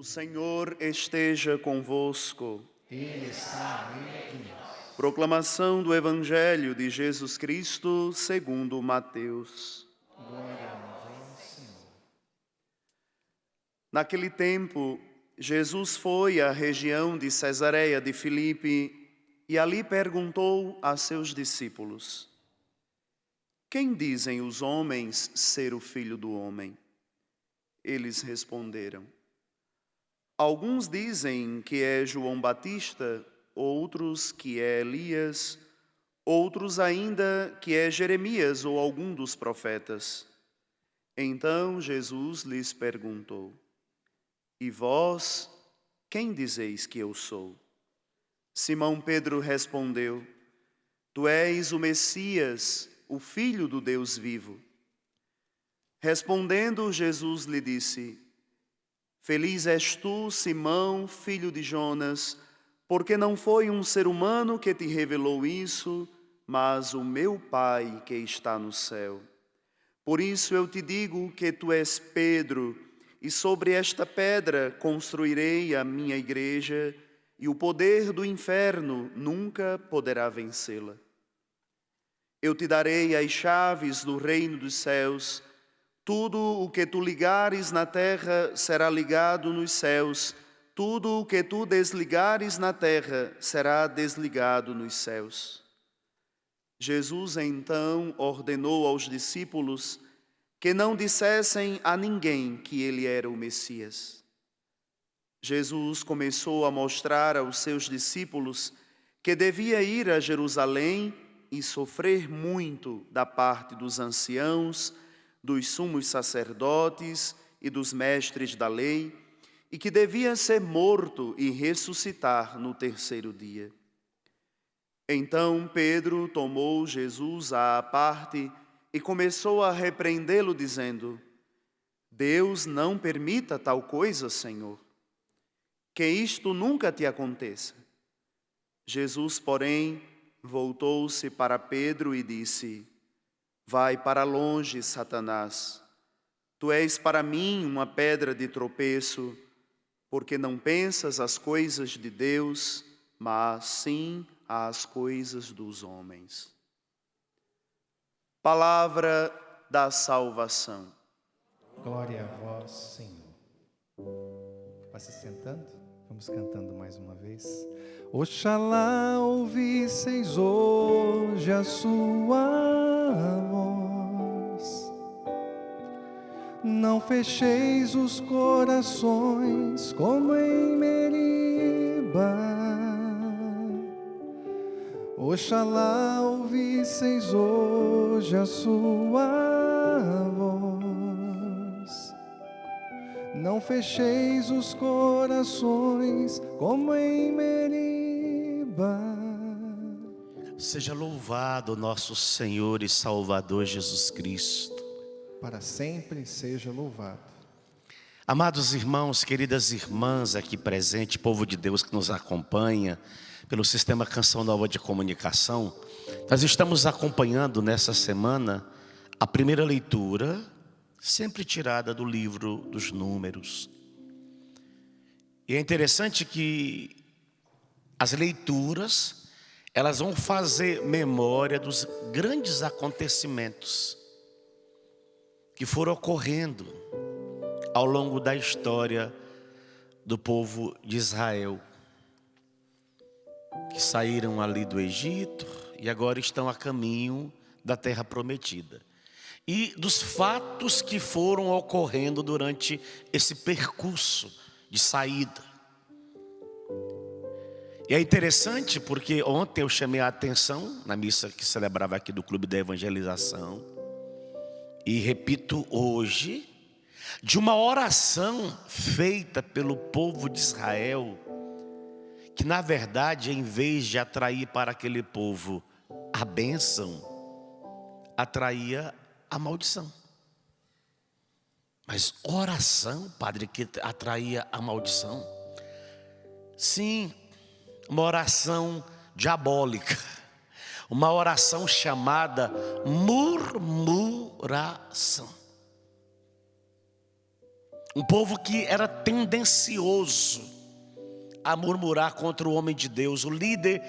O Senhor esteja convosco. Ele está no meio de nós. Proclamação do Evangelho de Jesus Cristo segundo Mateus. Glória a vós, Senhor. Naquele tempo, Jesus foi à região de Cesareia de Filipe e ali perguntou a seus discípulos: Quem dizem os homens ser o Filho do Homem? Eles responderam: Alguns dizem que é João Batista, outros que é Elias, outros ainda que é Jeremias ou algum dos profetas. Então Jesus lhes perguntou: E vós, quem dizeis que eu sou? Simão Pedro respondeu: Tu és o Messias, o Filho do Deus vivo. Respondendo, Jesus lhe disse: Feliz és tu, Simão, filho de Jonas, porque não foi um ser humano que te revelou isso, mas o meu Pai que está no céu. Por isso eu te digo que tu és Pedro, e sobre esta pedra construirei a minha igreja, e o poder do inferno nunca poderá vencê-la. Eu te darei as chaves do reino dos céus. Tudo o que tu ligares na terra será ligado nos céus. Tudo o que tu desligares na terra será desligado nos céus. Jesus então ordenou aos discípulos que não dissessem a ninguém que ele era o Messias. Jesus começou a mostrar aos seus discípulos que devia ir a Jerusalém e sofrer muito da parte dos anciãos, dos sumos sacerdotes e dos mestres da lei, e que devia ser morto e ressuscitar no terceiro dia. Então Pedro tomou Jesus à parte e começou a repreendê-lo, dizendo: Deus não permita tal coisa, Senhor. Que isto nunca te aconteça. Jesus, porém, voltou-se para Pedro e disse: Vai para longe, Satanás. Tu és para mim uma pedra de tropeço, porque não pensas as coisas de Deus, mas sim as coisas dos homens. Palavra da salvação. Glória a vós, Senhor. Vai se sentando? Vamos cantando mais uma vez. Oxalá ouvisseis hoje a sua voz. Não fecheis os corações como em Meriba. Oxalá ouvisseis hoje a sua voz. Não fecheis os corações como em Meriba. Seja louvado nosso Senhor e Salvador Jesus Cristo. Para sempre seja louvado. Amados irmãos, queridas irmãs aqui presente, povo de Deus que nos acompanha pelo Sistema Canção Nova de Comunicação, nós estamos acompanhando nessa semana a primeira leitura, sempre tirada do livro dos Números. E é interessante que as leituras, elas vão fazer memória dos grandes acontecimentos que foram ocorrendo ao longo da história do povo de Israel, que saíram ali do Egito e agora estão a caminho da terra prometida. E dos fatos que foram ocorrendo durante esse percurso de saída. E é interessante porque ontem eu chamei a atenção na missa que celebrava aqui do Clube da Evangelização, e repito hoje, de uma oração feita pelo povo de Israel, que na verdade, em vez de atrair para aquele povo a bênção, atraía a maldição. Mas oração, padre, que atraía a maldição? Sim, uma oração diabólica, uma oração chamada murmuração. Um povo que era tendencioso a murmurar contra o homem de Deus, o líder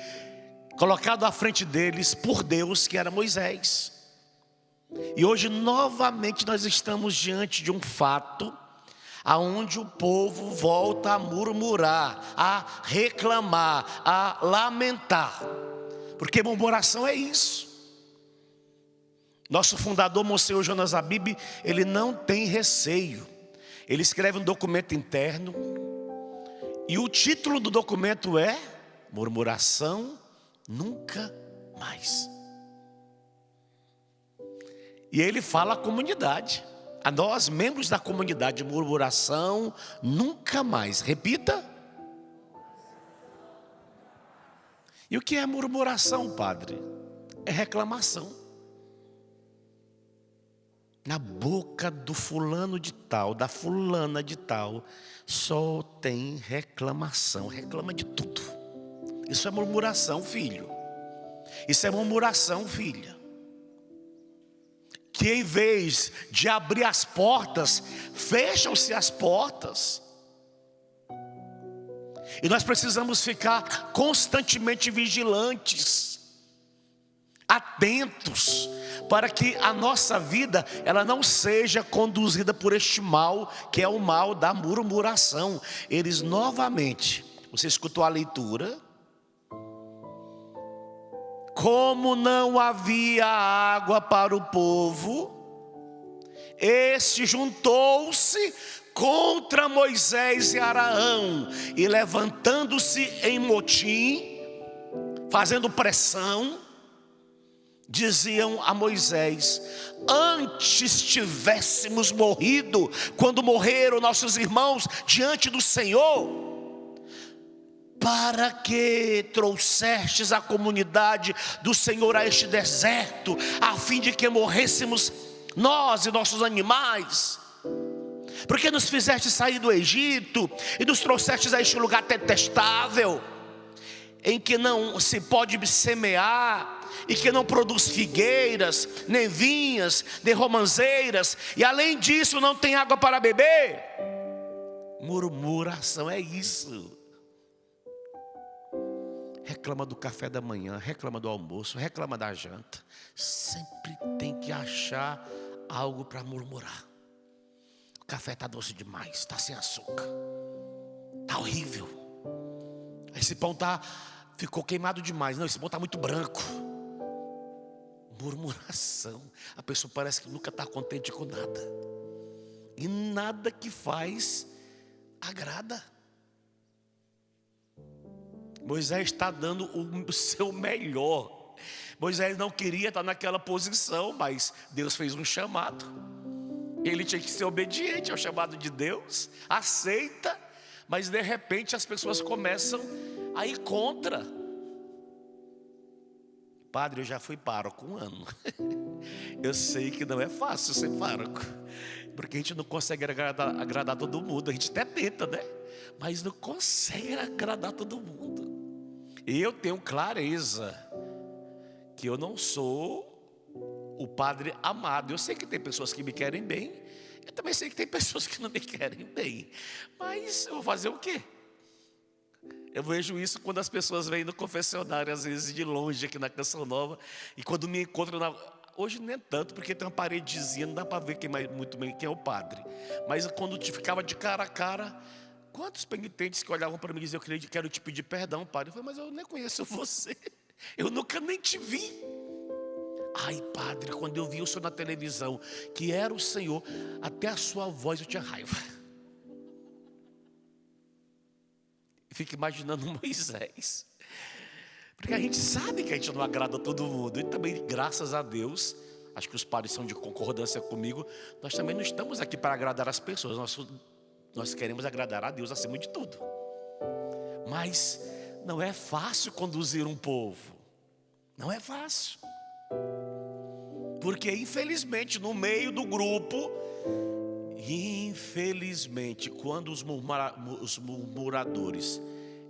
colocado à frente deles por Deus, que era Moisés. E hoje novamente nós estamos diante de um fato aonde o povo volta a murmurar, a reclamar, a lamentar. Porque murmuração é isso. Nosso fundador, Monsenhor Jonas Abib, ele não tem receio. Ele escreve um documento interno e o título do documento é Murmuração Nunca Mais. E ele fala à comunidade, a nós, membros da comunidade: murmuração nunca mais. Repita. E o que é murmuração, padre? É reclamação. Na boca do fulano de tal, da fulana de tal, só tem reclamação. Reclama de tudo. Isso é murmuração, filho. Isso é murmuração, filha. Que em vez de abrir as portas, fecham-se as portas. E nós precisamos ficar constantemente vigilantes, atentos, para que a nossa vida ela não seja conduzida por este mal, que é o mal da murmuração. Eles novamente, você escutou a leitura? Como não havia água para o povo, este juntou-se contra Moisés e Arão, e levantando-se em motim, fazendo pressão, diziam a Moisés: antes tivéssemos morrido quando morreram nossos irmãos diante do Senhor. Para que trouxestes a comunidade do Senhor a este deserto, a fim de que morrêssemos nós e nossos animais? Porque nos fizeste sair do Egito e nos trouxestes a este lugar detestável, em que não se pode semear, e que não produz figueiras, nem vinhas, nem romãzeiras, e além disso não tem água para beber. Murmuração é isso. Reclama do café da manhã, reclama do almoço, reclama da janta. Sempre tem que achar algo para murmurar. O café está doce demais, está sem açúcar, está horrível. Esse pão ficou queimado demais. Não, esse pão está muito branco. Murmuração. A pessoa parece que nunca está contente com nada. E nada que faz agrada. Moisés está dando o seu melhor. Moisés não queria estar naquela posição, mas Deus fez um chamado. Ele tinha que ser obediente ao chamado de Deus. Aceita, mas de repente as pessoas começam a ir contra. Padre, eu já fui pároco 1 ano. Eu sei que não é fácil ser pároco, porque a gente não consegue agradar todo mundo. A gente até tenta, né? Mas não consegue agradar todo mundo. E eu tenho clareza que eu não sou o padre amado. Eu sei que tem pessoas que me querem bem, eu também sei que tem pessoas que não me querem bem. Mas eu vou fazer o quê? Eu vejo isso quando as pessoas vêm no confessionário, às vezes de longe aqui na Canção Nova, e quando me encontram hoje nem tanto, porque tem uma paredezinha, não dá para ver muito bem quem é o padre. Mas quando te ficava de cara a cara, quantos penitentes que olhavam para mim e diziam: eu quero te pedir perdão, padre. Eu falei: mas eu nem conheço você, eu nunca nem te vi. Ai, padre, quando eu vi o senhor na televisão, que era o Senhor, até a sua voz eu tinha raiva. Fico imaginando Moisés, porque a gente sabe que a gente não agrada todo mundo. E também, graças a Deus, acho que os padres são de concordância comigo, nós também não estamos aqui para agradar as pessoas. Nós queremos agradar a Deus acima de tudo. Mas não é fácil conduzir um povo. Não é fácil. Porque infelizmente no meio do grupo, infelizmente, quando os murmuradores,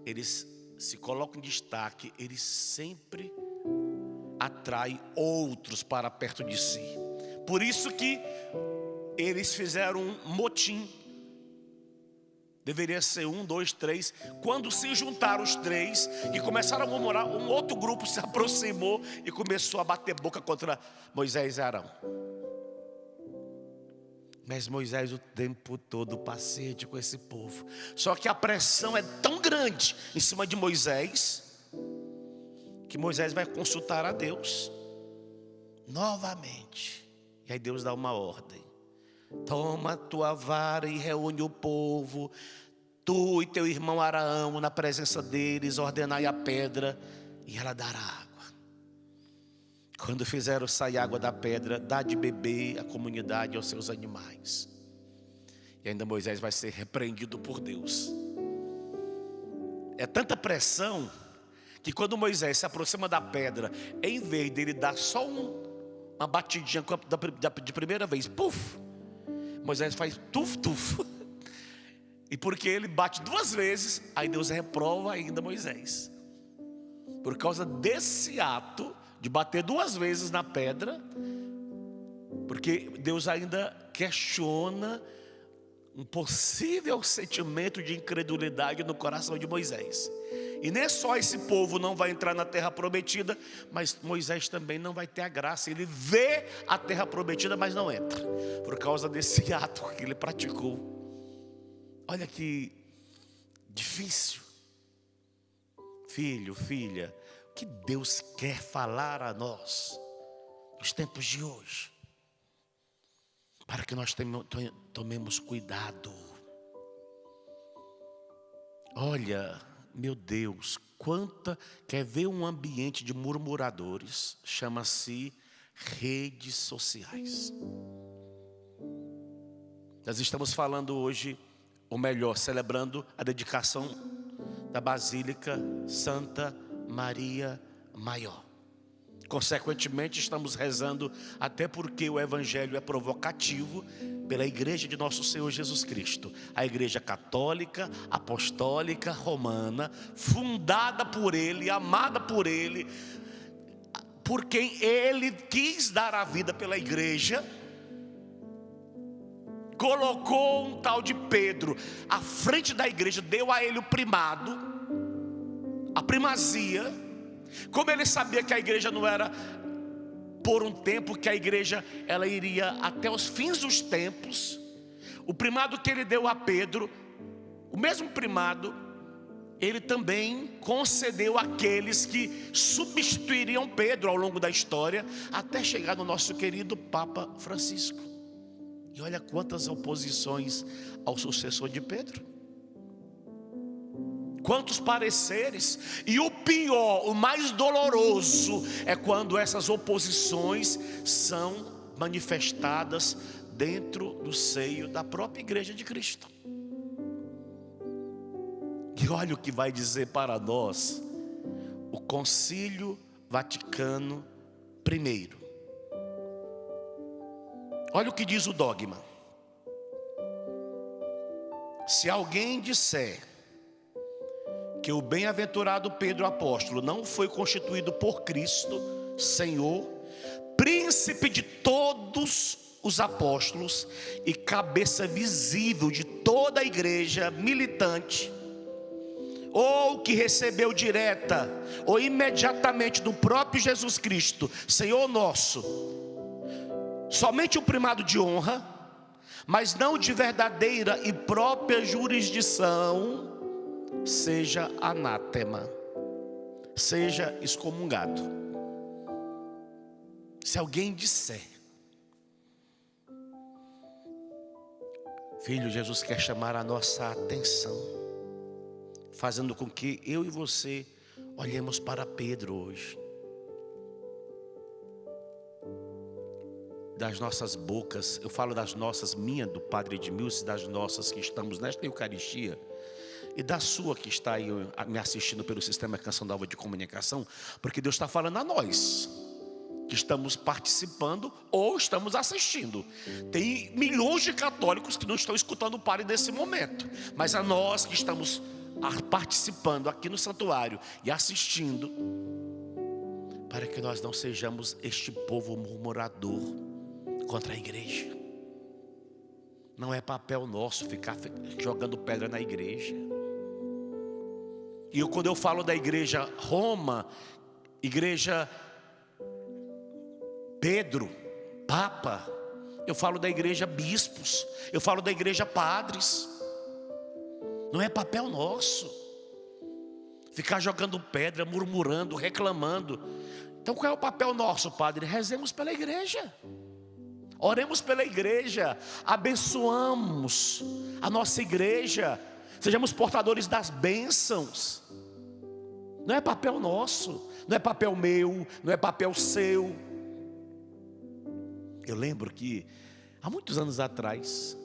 eles se colocam em destaque, eles sempre atraem outros para perto de si. Por isso que eles fizeram um motim Deveria ser 1, 2, 3. Quando se juntaram os 3 e começaram a murmurar, um outro grupo se aproximou e começou a bater boca contra Moisés e Arão. Mas Moisés o tempo todo paciente com esse povo. Só que a pressão é tão grande em cima de Moisés, que Moisés vai consultar a Deus novamente. E aí Deus dá uma ordem: toma tua vara e reúne o povo, tu e teu irmão Arão, na presença deles, ordenai a pedra e ela dará água. Quando fizeram sair água da pedra, dá de beber à comunidade e aos seus animais. E ainda Moisés vai ser repreendido por Deus. É tanta pressão que quando Moisés se aproxima da pedra, em vez dele dar só uma batidinha de primeira vez, puf, Moisés faz tuf, tuf. E porque ele bate 2 vezes, aí Deus reprova ainda Moisés. Por causa desse ato de bater 2 vezes na pedra, porque Deus ainda questiona um possível sentimento de incredulidade no coração de Moisés. E nem só esse povo não vai entrar na terra prometida, mas Moisés também não vai ter a graça. Ele vê a terra prometida, mas não entra, por causa desse ato que ele praticou. Olha que difícil. Filho, filha, o que Deus quer falar a nós nos tempos de hoje, para que nós tomemos cuidado. Olha, meu Deus, quer ver um ambiente de murmuradores? Chama-se redes sociais. Nós estamos falando hoje, ou melhor, celebrando a dedicação da Basílica Santa Maria Maior. Consequentemente, estamos rezando até porque o Evangelho é provocativo pela Igreja de Nosso Senhor Jesus Cristo, a Igreja Católica, Apostólica, Romana, fundada por Ele, amada por Ele, por quem Ele quis dar a vida pela Igreja. Colocou um tal de Pedro à frente da igreja, deu a ele o primado, a primazia. Como ele sabia que a igreja não era por um tempo, que a igreja ela iria até os fins dos tempos, o primado que ele deu a Pedro, o mesmo primado, ele também concedeu àqueles que substituiriam Pedro ao longo da história, até chegar no nosso querido Papa Francisco. E olha quantas oposições ao sucessor de Pedro. Quantos pareceres. E o pior, o mais doloroso, é quando essas oposições são manifestadas dentro do seio da própria Igreja de Cristo. E olha o que vai dizer para nós o Concílio Vaticano I. Olha o que diz o dogma: se alguém disser que o bem-aventurado Pedro apóstolo não foi constituído por Cristo, Senhor, príncipe de todos os apóstolos e cabeça visível de toda a igreja militante, ou que recebeu direta ou imediatamente do próprio Jesus Cristo, Senhor nosso, somente o primado de honra, mas não de verdadeira e própria jurisdição, seja anátema, seja excomungado. Se alguém disser, filho, Jesus quer chamar a nossa atenção, fazendo com que eu e você olhemos para Pedro hoje. Das nossas bocas, eu falo das nossas, minha, do Padre Edmilson, das nossas que estamos nesta Eucaristia, e da sua que está aí me assistindo pelo sistema Canção da Alva de Comunicação, porque Deus está falando a nós, que estamos participando ou estamos assistindo. Tem milhões de católicos que não estão escutando o Padre nesse momento, mas a nós que estamos participando aqui no santuário e assistindo, para que nós não sejamos este povo murmurador contra a igreja. Não é papel nosso ficar jogando pedra na igreja. E quando eu falo da igreja Roma, igreja Pedro, Papa, eu falo da igreja bispos, eu falo da igreja padres. Não é papel nosso ficar jogando pedra, murmurando, reclamando. Então qual é o papel nosso, padre? Rezemos pela igreja, oremos pela igreja, abençoamos a nossa igreja, sejamos portadores das bênçãos. Não é papel nosso, não é papel meu, não é papel seu. Eu lembro que há muitos anos atrás,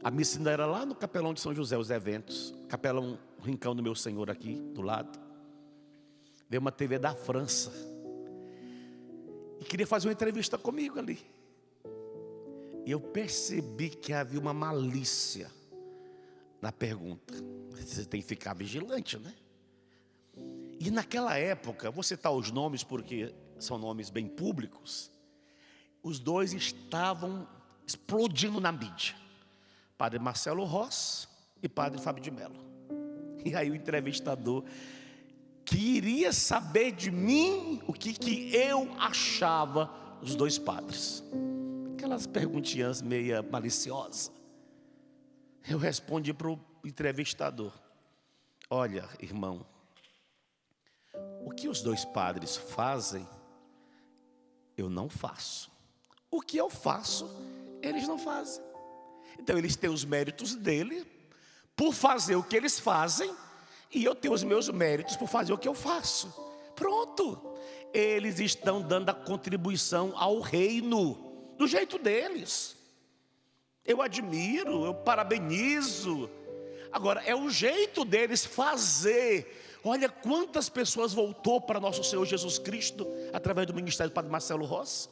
a missa ainda era lá no Capelão de São José, os eventos, Capelão Rincão do Meu Senhor aqui do lado. Veio uma TV da França e queria fazer uma entrevista comigo ali. E eu percebi que havia uma malícia na pergunta. Você tem que ficar vigilante, né? E naquela época, vou citar os nomes porque são nomes bem públicos. Os dois estavam explodindo na mídia. Padre Marcelo Rossi e Padre Fábio de Mello. E aí o entrevistador queria saber de mim o que eu achava dos dois padres. Aquelas perguntinhas meia maliciosas. Eu respondi para o entrevistador: olha, irmão, o que os dois padres fazem, eu não faço. O que eu faço, eles não fazem. Então eles têm os méritos dele por fazer o que eles fazem, e eu tenho os meus méritos por fazer o que eu faço. Pronto. Eles estão dando a contribuição ao reino, do jeito deles. Eu admiro, eu parabenizo. Agora, é o jeito deles fazer. Olha quantas pessoas voltou para nosso Senhor Jesus Cristo através do ministério do Padre Marcelo Rossi.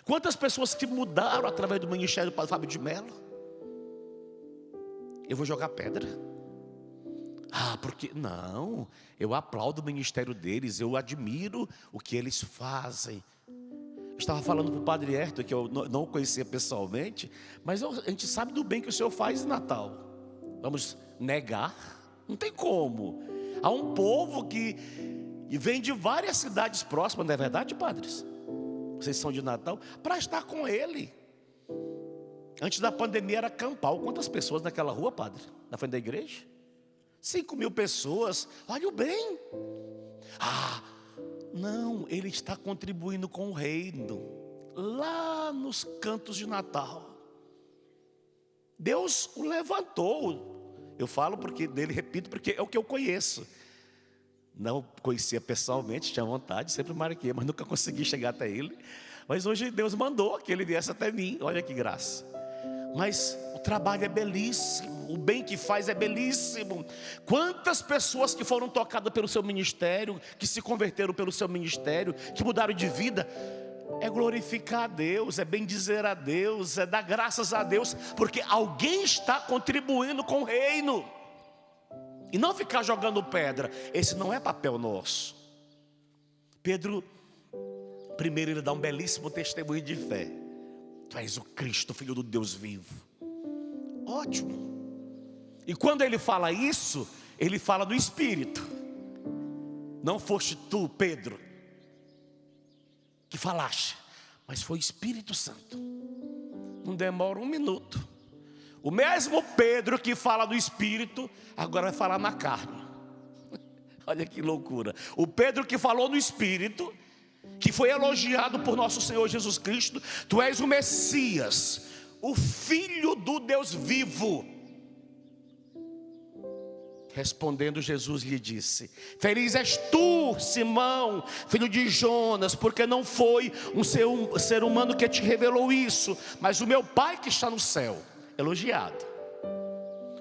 Quantas pessoas que mudaram através do ministério do Padre Fábio de Mello. Eu vou jogar pedra? Ah, porque não, eu aplaudo o ministério deles, eu admiro o que eles fazem. Eu estava falando para o Padre Herto, que eu não o conhecia pessoalmente, mas a gente sabe do bem que o Senhor faz em Natal. Vamos negar? Não tem como. Há um povo que vem de várias cidades próximas, não é verdade, padres? Vocês são de Natal, para estar com ele. Antes da pandemia era campal. Quantas pessoas naquela rua, padre? Na frente da igreja? 5.000 pessoas. Olha o bem. Ah, não, ele está contribuindo com o reino, lá nos cantos de Natal. Deus o levantou. Eu falo porque dele, repito, porque é o que eu conheço. Não conhecia pessoalmente, tinha vontade, sempre marquei, mas nunca consegui chegar até ele. Mas hoje Deus mandou que ele viesse até mim, olha que graça. Mas o trabalho é belíssimo, o bem que faz é belíssimo. Quantas pessoas que foram tocadas pelo seu ministério, que se converteram pelo seu ministério, que mudaram de vida. É glorificar a Deus, é bendizer a Deus, é dar graças a Deus, porque alguém está contribuindo com o reino. E não ficar jogando pedra. Esse não é papel nosso. Pedro, primeiro ele dá um belíssimo testemunho de fé. Tu és o Cristo, Filho do Deus vivo. Ótimo. E quando ele fala isso, ele fala do Espírito. Não foste tu, Pedro, que falaste, mas foi o Espírito Santo. Não demora um minuto. O mesmo Pedro que fala do Espírito, agora vai falar na carne. Olha que loucura. O Pedro que falou no Espírito, que foi elogiado por nosso Senhor Jesus Cristo: tu és o Messias, o Filho do Deus vivo. Respondendo, Jesus lhe disse: feliz és tu, Simão, filho de Jonas, porque não foi um ser humano que te revelou isso, mas o meu Pai que está no céu. Elogiado.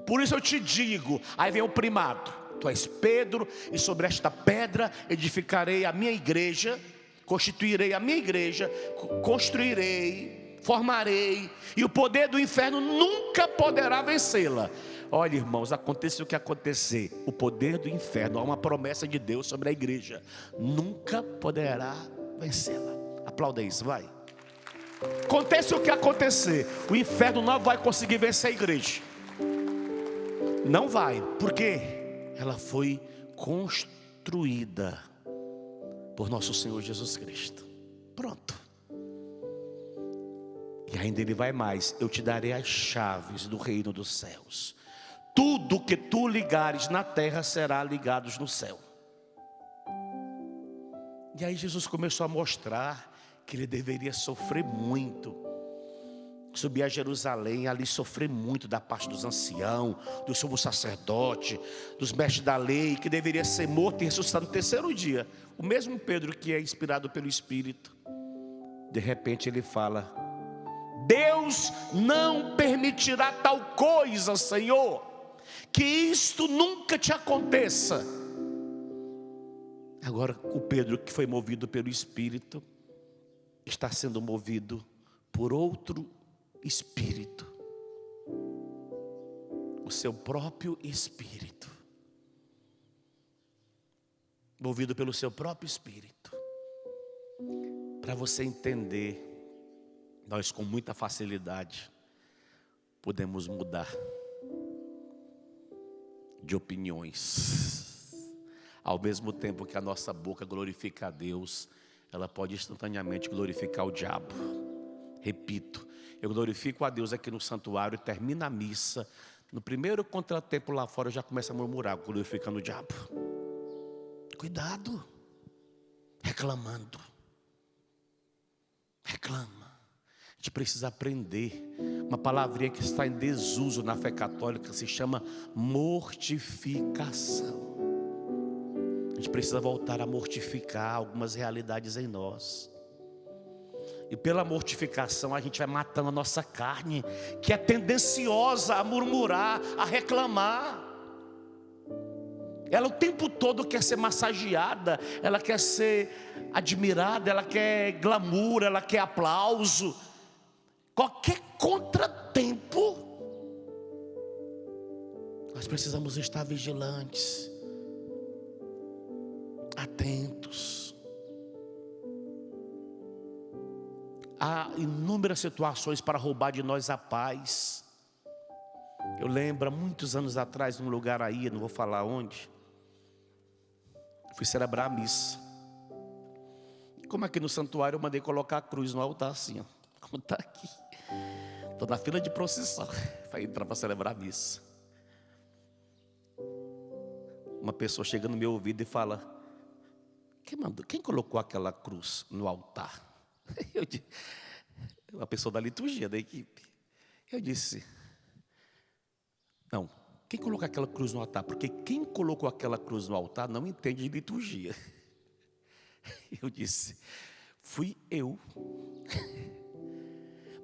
Por isso eu te digo, aí vem o primado: tu és Pedro, e sobre esta pedra edificarei a minha igreja, constituirei a minha igreja, construirei, formarei, e o poder do inferno nunca poderá vencê-la. Olha, irmãos, aconteça o que acontecer, o poder do inferno, há uma promessa de Deus sobre a igreja, nunca poderá vencê-la. Aplauda isso, vai. Acontece o que acontecer, o inferno não vai conseguir vencer a igreja. Não vai, porque ela foi construída por nosso Senhor Jesus Cristo. Pronto. E ainda ele vai mais: eu te darei as chaves do reino dos céus. Tudo que tu ligares na terra será ligado no céu. E aí Jesus começou a mostrar que ele deveria sofrer muito, subir a Jerusalém, ali sofrer muito da parte dos anciãos, do sumo sacerdote, dos mestres da lei, que deveria ser morto e ressuscitado no terceiro dia. O mesmo Pedro que é inspirado pelo Espírito, de repente ele fala: Deus não permitirá tal coisa, Senhor, que isto nunca te aconteça. Agora o Pedro, que foi movido pelo Espírito, está sendo movido por outro Espírito, o seu próprio Espírito, movido pelo seu próprio Espírito. Para você entender, nós com muita facilidade podemos mudar de opiniões. Ao mesmo tempo que a nossa boca glorifica a Deus, ela pode instantaneamente glorificar o diabo. Repito, eu glorifico a Deus aqui no santuário, termina a missa, no primeiro contratempo lá fora eu já começo a murmurar, glorificando o diabo. Cuidado, reclamando. Reclama. A gente precisa aprender. Uma palavrinha que está em desuso na fé católica se chama mortificação. A gente precisa voltar a mortificar algumas realidades em nós. E pela mortificação a gente vai matando a nossa carne, que é tendenciosa a murmurar, a reclamar. Ela o tempo todo quer ser massageada, ela quer ser admirada, ela quer glamour, ela quer aplauso. Qualquer contratempo, nós precisamos estar vigilantes, atentos. Há inúmeras situações para roubar de nós a paz. Eu lembro, há muitos anos atrás, num lugar aí, não vou falar onde, fui celebrar a missa. Como aqui no santuário eu mandei colocar a cruz no altar assim, ó, como está aqui. Estou na fila de procissão para entrar para celebrar a missa. Uma pessoa chega no meu ouvido e fala: quem colocou aquela cruz no altar? Eu disse, uma pessoa da liturgia da equipe. Eu disse: não, quem colocou aquela cruz no altar? Porque quem colocou aquela cruz no altar não entende de liturgia. Eu disse: fui eu.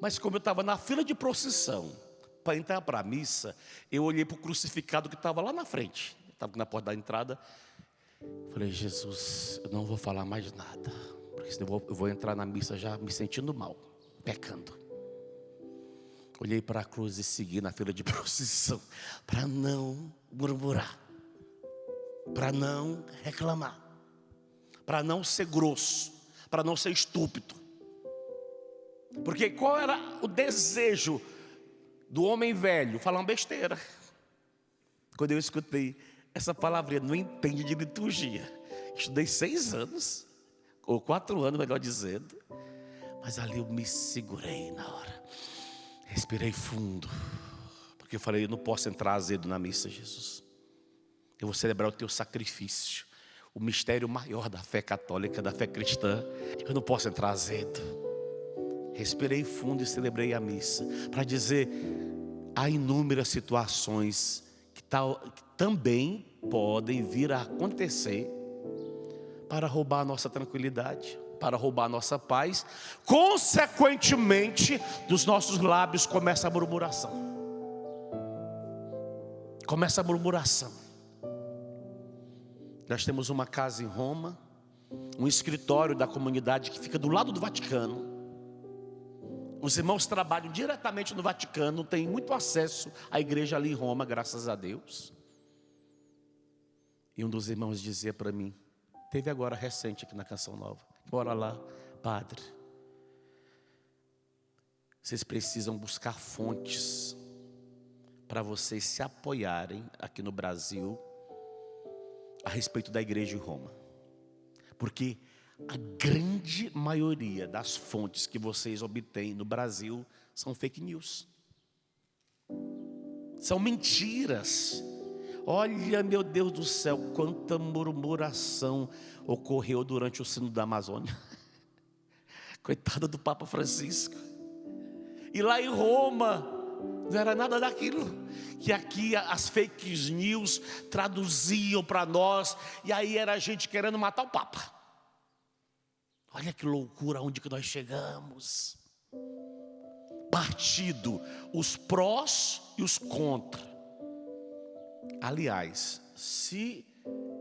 Mas como eu estava na fila de procissão para entrar para a missa, eu olhei para o crucificado que estava lá na frente. Estava na porta da entrada. Falei: Jesus, eu não vou falar mais nada, porque senão eu vou entrar na missa já me sentindo mal, pecando. Olhei para a cruz e segui na fila de procissão, para não murmurar, para não reclamar, para não ser grosso, para não ser estúpido. Porque qual era o desejo do homem velho? Falar uma besteira. Quando eu escutei essa palavrinha, não entende de liturgia. Estudei 6 anos, ou 4 anos, melhor dizendo. Mas ali eu me segurei na hora. Respirei fundo. Porque eu falei: eu não posso entrar azedo na missa, Jesus. Eu vou celebrar o teu sacrifício, o mistério maior da fé católica, da fé cristã. Eu não posso entrar azedo. Respirei fundo e celebrei a missa, para dizer: há inúmeras situações que também podem vir a acontecer para roubar a nossa tranquilidade, para roubar a nossa paz. Consequentemente, dos nossos lábios começa a murmuração. Começa a murmuração. Nós temos uma casa em Roma, um escritório da comunidade que fica do lado do Vaticano. Os irmãos trabalham diretamente no Vaticano, têm muito acesso à igreja ali em Roma, graças a Deus. E um dos irmãos dizia para mim, teve agora recente aqui na Canção Nova: bora lá, padre, vocês precisam buscar fontes para vocês se apoiarem aqui no Brasil a respeito da igreja de Roma. Porque a grande maioria das fontes que vocês obtêm no Brasil são fake news. São mentiras. Olha, meu Deus do céu, quanta murmuração ocorreu durante o Sínodo da Amazônia. Coitado do Papa Francisco. E lá em Roma, não era nada daquilo que aqui as fake news traduziam para nós. E aí era a gente querendo matar o Papa. Olha que loucura, onde que nós chegamos. Partido, os prós e os contra. Aliás, se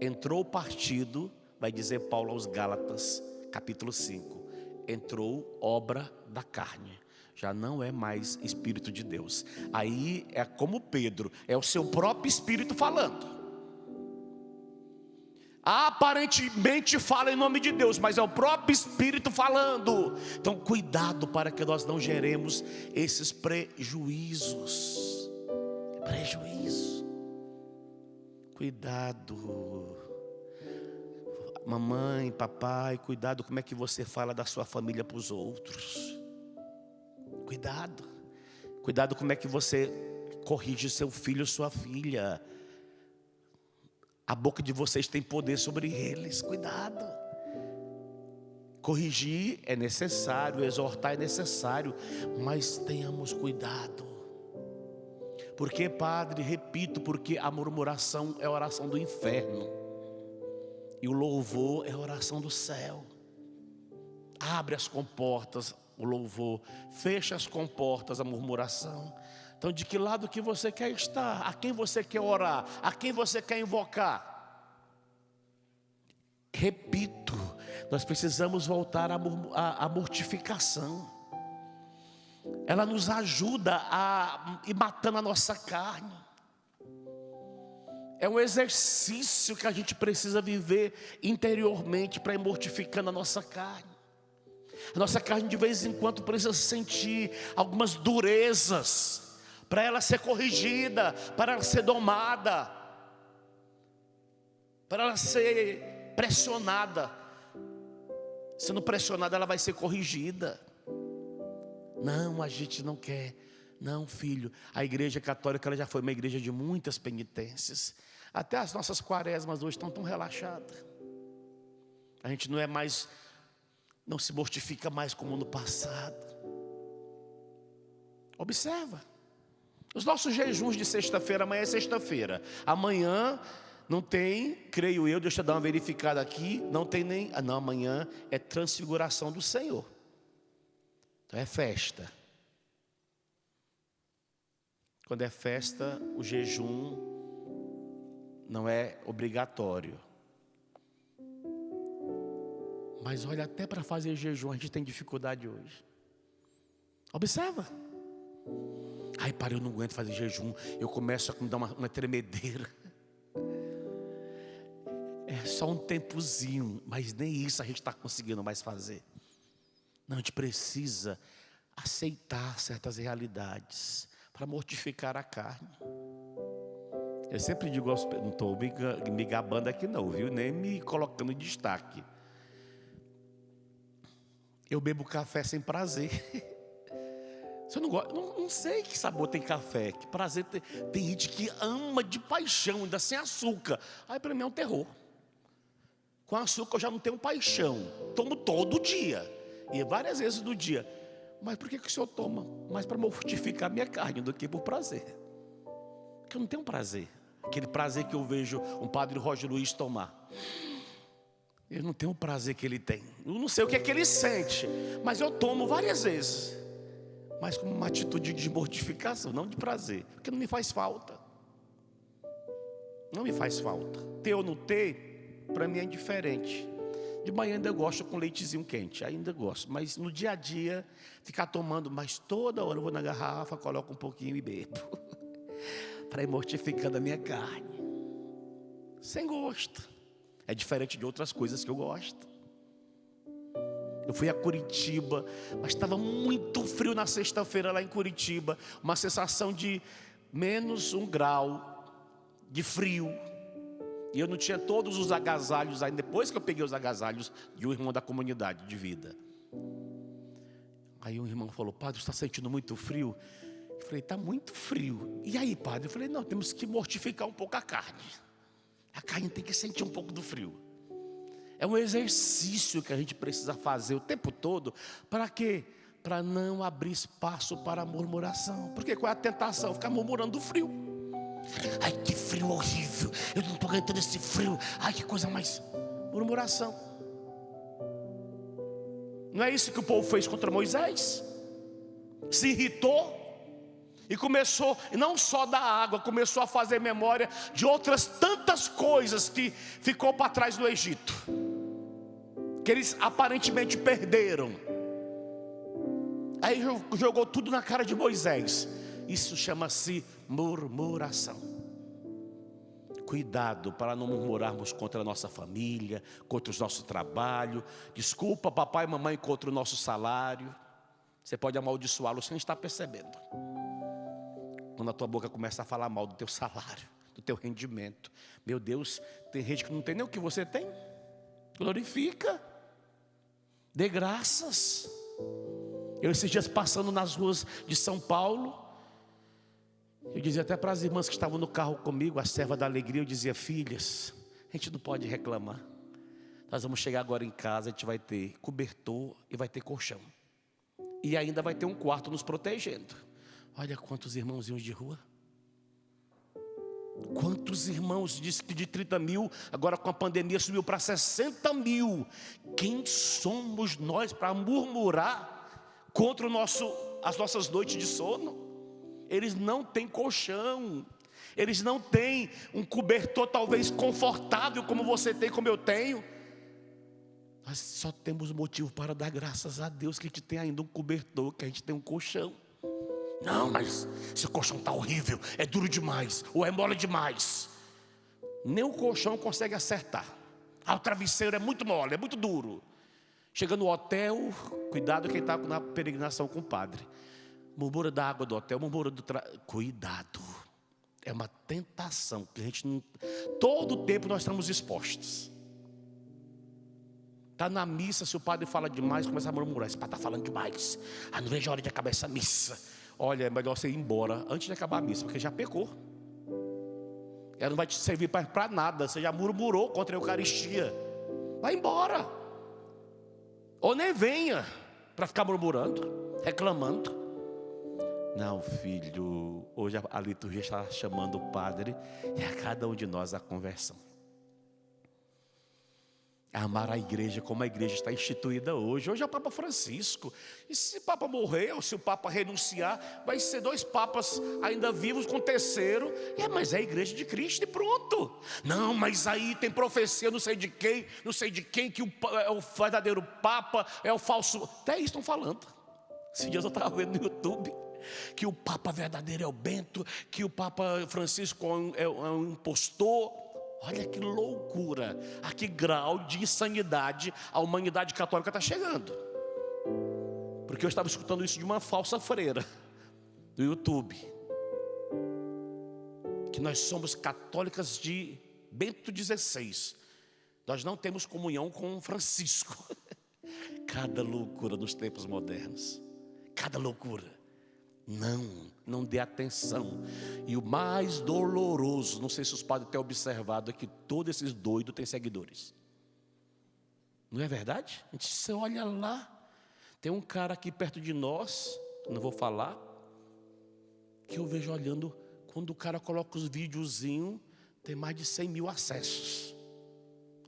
entrou o partido, vai dizer Paulo aos Gálatas, capítulo 5, entrou obra da carne. Já não é mais Espírito de Deus. Aí é como Pedro, é o seu próprio Espírito falando. Aparentemente fala em nome de Deus, mas é o próprio Espírito falando. Então cuidado para que nós não geremos esses prejuízos. Prejuízo. Cuidado. Mamãe, papai, cuidado como é que você fala da sua família para os outros. Cuidado. Cuidado como é que você corrige seu filho ou sua filha. A boca de vocês tem poder sobre eles. Cuidado. Corrigir é necessário, exortar é necessário, mas tenhamos cuidado. Porque, padre, repito, porque a murmuração é a oração do inferno e o louvor é a oração do céu. Abre as comportas, o louvor, fecha as comportas, a murmuração. Então, de que lado que você quer estar? A quem você quer orar? A quem você quer invocar? Repito, nós precisamos voltar à mortificação. Ela nos ajuda a ir matando a nossa carne. É um exercício que a gente precisa viver interiormente para ir mortificando a nossa carne. A nossa carne de vez em quando precisa sentir algumas durezas, para ela ser corrigida, para ela ser domada, para ela ser pressionada. Sendo pressionada, ela vai ser corrigida. Não, a gente não quer. Não, filho, a igreja católica ela já foi uma igreja de muitas penitências. Até as nossas quaresmas hoje estão tão relaxadas. A gente não é mais, não se mortifica mais como no passado. Observa. Os nossos jejuns de sexta-feira, amanhã é sexta-feira. Amanhã não tem, creio eu, deixa eu dar uma verificada aqui, não tem nem, não, amanhã é transfiguração do Senhor. Então é festa. Quando é festa, o jejum não é obrigatório. Mas olha, até para fazer jejum a gente tem dificuldade hoje. Observa. Ai, pai, eu não aguento fazer jejum. Eu começo a me dar uma tremedeira. É só um tempozinho, mas nem isso a gente está conseguindo mais fazer. Não, a gente precisa aceitar certas realidades para mortificar a carne. Eu sempre digo, não estou me gabando aqui não, viu? Nem me colocando em destaque. Eu bebo café sem prazer. Você não gosta? Não sei que sabor tem café, que prazer tem. Tem gente que ama de paixão, ainda sem açúcar. Aí para mim é um terror. Com açúcar eu já não tenho paixão. Tomo todo dia. E várias vezes do dia. Mas por que o senhor toma? Mais para mortificar minha carne do que por prazer. Porque eu não tenho prazer. Aquele prazer que eu vejo um padre Roger Luiz tomar. Eu não tenho o prazer que ele tem. Eu não sei o que é que ele sente. Mas eu tomo várias vezes. Mas como uma atitude de mortificação, não de prazer. Porque não me faz falta. Não me faz falta. Ter ou não ter, para mim é indiferente. De manhã ainda eu gosto com leitezinho quente, ainda gosto. Mas no dia a dia, ficar tomando, mas toda hora eu vou na garrafa, coloco um pouquinho e bebo. Para ir mortificando a minha carne. Sem gosto. É diferente de outras coisas que eu gosto. Eu fui a Curitiba, mas estava muito frio na sexta-feira lá em Curitiba. Uma sensação de -1 grau de frio. E eu não tinha todos os agasalhos ainda. Depois que eu peguei os agasalhos de um irmão da comunidade de vida. Aí um irmão falou: padre, você está sentindo muito frio? Eu falei: está muito frio. E aí, padre? Eu falei: não, temos que mortificar um pouco a carne. A carne tem que sentir um pouco do frio. É um exercício que a gente precisa fazer o tempo todo. Para quê? Para não abrir espaço para a murmuração. Porque qual é a tentação? Ficar murmurando do frio. Ai, que frio horrível. Eu não estou aguentando esse frio. Ai, que coisa mais... Murmuração. Não é isso que o povo fez contra Moisés? Se irritou e começou, não só da água, começou a fazer memória de outras tantas coisas que ficou para trás no Egito, que eles aparentemente perderam. Aí jogou tudo na cara de Moisés. Isso chama-se murmuração. Cuidado para não murmurarmos contra a nossa família, contra o nosso trabalho. Desculpa papai e mamãe contra o nosso salário. Você pode amaldiçoá-lo sem estar percebendo. Quando a tua boca começa a falar mal do teu salário, do teu rendimento. Meu Deus, tem gente que não tem nem o que você tem. Glorifica. Dê graças. Eu esses dias passando nas ruas de São Paulo, eu dizia até para as irmãs que estavam no carro comigo, a serva da alegria, eu dizia: filhas, a gente não pode reclamar. Nós vamos chegar agora em casa, a gente vai ter cobertor e vai ter colchão. E ainda vai ter um quarto nos protegendo. Olha quantos irmãozinhos de rua. Quantos irmãos, disse que de 30 mil, agora com a pandemia subiu para 60 mil. Quem somos nós para murmurar contra as nossas noites de sono? Eles não têm colchão, eles não têm um cobertor talvez confortável como você tem, como eu tenho. Nós só temos motivo para dar graças a Deus que a gente tem ainda um cobertor, que a gente tem um colchão. Não, mas esse colchão está horrível, é duro demais, ou é mole demais. Nem o colchão consegue acertar. O travesseiro é muito mole, é muito duro. Chega no hotel, cuidado quem está na peregrinação com o padre. Murmura da água do hotel, murmura do cuidado. É uma tentação que a gente não... Todo o tempo nós estamos expostos. Está na missa, se o padre fala demais, começa a murmurar: esse padre está falando demais. Não vejo a hora de acabar essa missa. Olha, é melhor você ir embora antes de acabar a missa, porque já pecou. Ela não vai te servir para nada. Você já murmurou contra a Eucaristia. Vai embora. Ou nem venha para ficar murmurando, reclamando. Não, filho, hoje a liturgia está chamando o padre e a cada um de nós a conversão. Amar a igreja como a igreja está instituída hoje. Hoje é o Papa Francisco. E se o Papa morrer, ou se o Papa renunciar, vai ser 2 papas ainda vivos com o terceiro. Mas é a igreja de Cristo e pronto. Não, mas aí tem profecia não sei de quem que é o verdadeiro Papa, é o falso. Até isso estão falando. Esses dias eu estava vendo no YouTube que o Papa verdadeiro é o Bento, que o Papa Francisco é um impostor. Olha que loucura, a que grau de insanidade a humanidade católica está chegando. Porque eu estava escutando isso de uma falsa freira do YouTube, que nós somos católicas de Bento XVI. Nós não temos comunhão com Francisco. Cada loucura dos tempos modernos. Cada loucura. Não dê atenção. E o mais doloroso, não sei se os padres têm observado, é que todos esses doidos têm seguidores. Não é verdade? A gente, você olha lá, tem um cara aqui perto de nós, não vou falar, que eu vejo olhando, quando o cara coloca os videozinhos, tem mais de 100 mil acessos.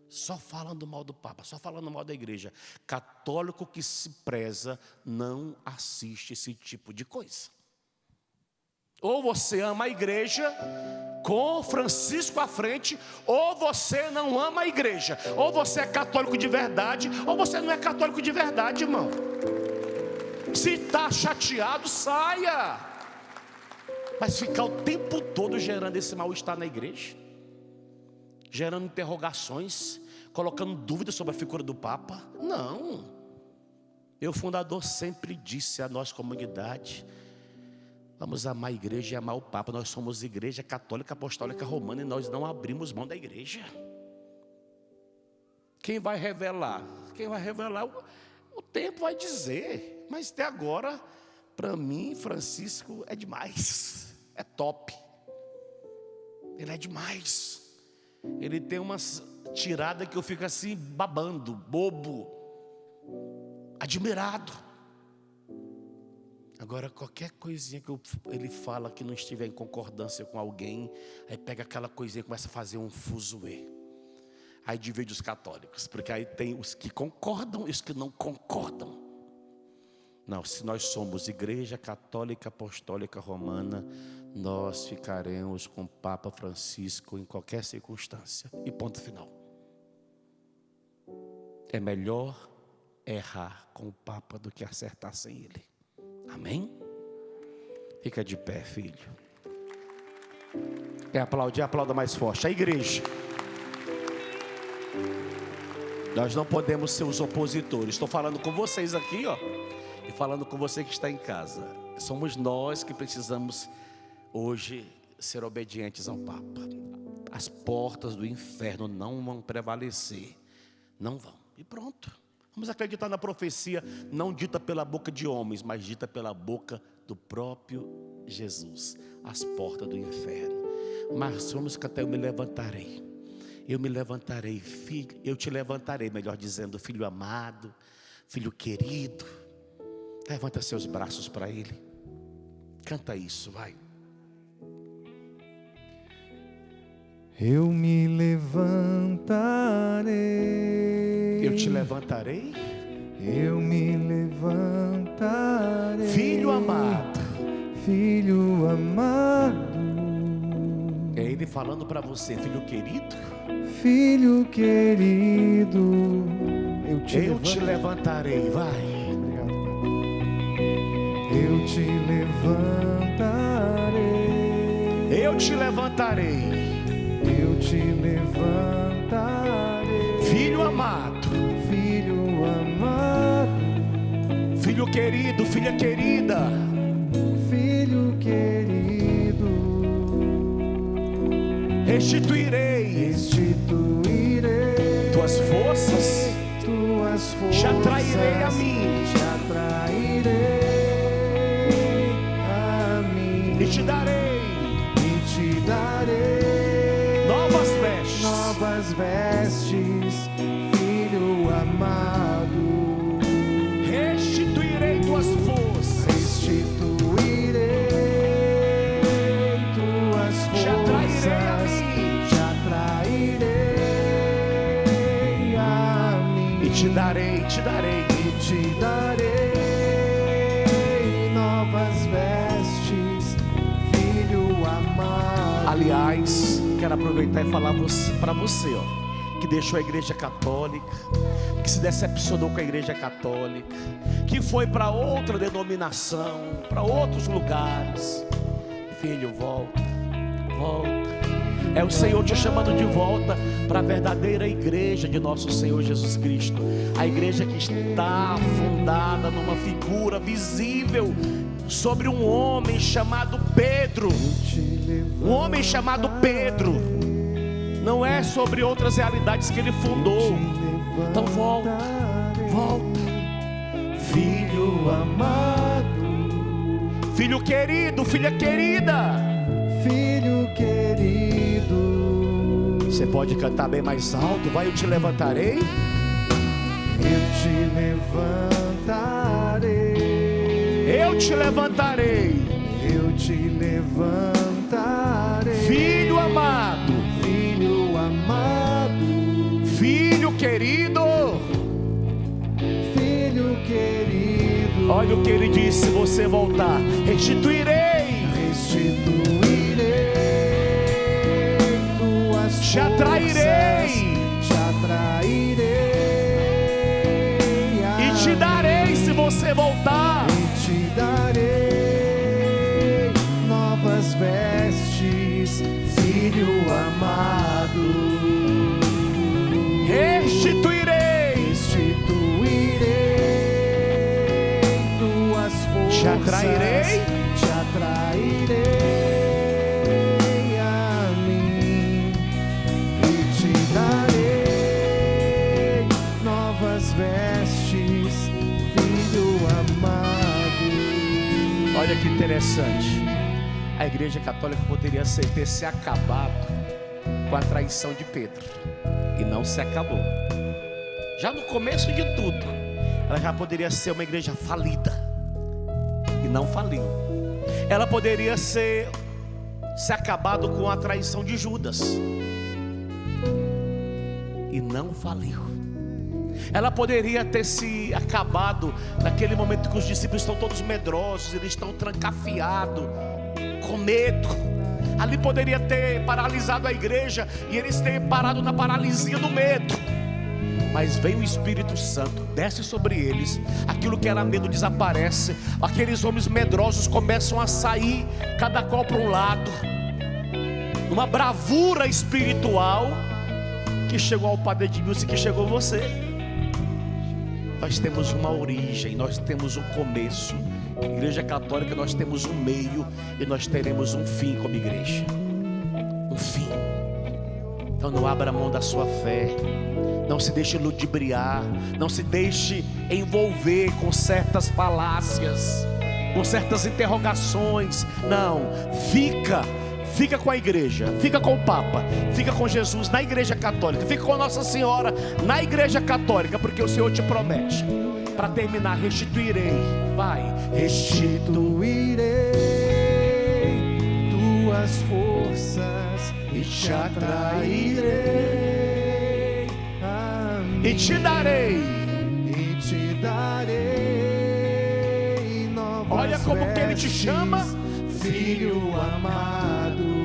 Só falando mal do Papa, só falando mal da igreja. Católico que se preza não assiste esse tipo de coisa. Ou você ama a igreja com Francisco à frente, ou você não ama a igreja. Ou você é católico de verdade, ou você não é católico de verdade, irmão. Se está chateado, saia. Mas ficar o tempo todo gerando esse mal-estar na igreja, gerando interrogações, colocando dúvidas sobre a figura do Papa. Não. Meu fundador sempre disse à nossa comunidade: vamos amar a igreja e amar o Papa. Nós somos igreja católica, apostólica, romana, e nós não abrimos mão da igreja. Quem vai revelar? Quem vai revelar? O tempo vai dizer. Mas até agora, para mim, Francisco é demais. É top. Ele é demais. Ele tem umas tiradas que eu fico assim, babando, bobo, admirado. Agora, qualquer coisinha que ele fala que não estiver em concordância com alguém, aí pega aquela coisinha e começa a fazer um fuzuê. Aí divide os católicos, porque aí tem os que concordam e os que não concordam. Não, se nós somos igreja católica, apostólica, romana, nós ficaremos com o Papa Francisco em qualquer circunstância. E ponto final. É melhor errar com o Papa do que acertar sem ele. Amém? Fica de pé, filho. Quer aplaudir? Aplauda mais forte. A igreja. Nós não podemos ser os opositores. Estou falando com vocês aqui, ó, e falando com você que está em casa. Somos nós que precisamos hoje ser obedientes ao Papa. As portas do inferno não vão prevalecer. Não vão. E pronto. Vamos acreditar na profecia, não dita pela boca de homens, mas dita pela boca do próprio Jesus. As portas do inferno. Mas vamos cantar: eu me levantarei. Eu me levantarei, filho. Eu te levantarei, melhor dizendo, filho amado, filho querido. Levanta seus braços para ele. Canta isso, vai. Eu me levantarei. Eu te levantarei. Eu me levantarei. Filho amado. Filho amado. É ele falando para você, filho querido. Filho querido. Eu te levantarei, vai. Obrigado, Pai. Eu te levantarei. Eu te levantarei. Eu te levantarei. Filho amado. Filho amado. Filho querido, filha querida. Filho querido. Restituirei tuas forças. Te atrairei a mim. Te atrairei a mim. E te darei novas vestes, filho amado. Restituirei tuas forças. Restituirei tuas forças. Te atrairei a mim. E te darei. E te darei novas vestes, filho amado. Aliás, quero aproveitar e falar para você, ó, que deixou a igreja católica, que se decepcionou com a igreja católica, que foi para outra denominação, para outros lugares. Filho, volta. É o Senhor te chamando de volta para a verdadeira igreja de nosso Senhor Jesus Cristo. A igreja que está fundada numa figura visível sobre um homem chamado Pedro. Um homem chamado Pedro. Não é sobre outras realidades que ele fundou. Então volta. Filho amado. Filho querido, filha querida. Filho querido. Você pode cantar bem mais alto. Vai, eu te levantarei. Eu te levantarei. Eu te levantarei. Eu te levantarei. Filho amado. Filho amado. Filho querido. Filho querido. Olha o que ele disse: se você voltar, restituirei. Tuas te atrairei. Te atrairei. E te darei se você voltar. E te darei novas vestes, filho amado. Restituirei Te atrairei, te atrairei a mim e te darei novas vestes, filho amado. olha que interessante. A Igreja Católica poderia ter se acabado com a traição de Pedro, e não se acabou. Já no começo de tudo, ela já poderia ser uma igreja falida, e não faliu. Ela poderia se acabado com a traição de Judas, e não faliu. Ela poderia ter se acabado naquele momento que os discípulos estão todos medrosos, eles estão trancafiados, com medo. Ali poderia ter paralisado a igreja e eles terem parado na paralisia do medo. Mas vem o Espírito Santo, desce sobre eles, aquilo que era medo desaparece. Aqueles homens medrosos começam a sair, cada qual para um lado, numa bravura espiritual que chegou ao Padre Edmilson, que chegou você. Nós temos uma origem, nós temos um começo. Igreja Católica, nós temos um meio e nós teremos um fim como igreja. Um fim. Então não abra mão da sua fé. Não se deixe ludibriar. Não se deixe envolver com certas falácias, com certas interrogações. Não, fica com a igreja, fica com o Papa, fica com Jesus na Igreja Católica, fica com Nossa Senhora na Igreja Católica, porque o Senhor te promete. Para terminar, restituirei, vai, Restituirei tuas forças e te atrairei a mim e te darei. e te darei novas Olha como que ele te vestes, chama, filho amado.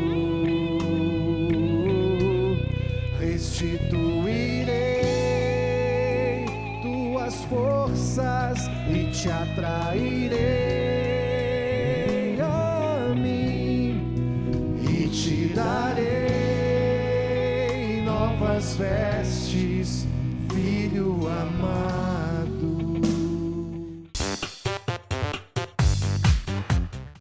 Restituirei tuas forças e te atrairei a mim e te darei novas vestes,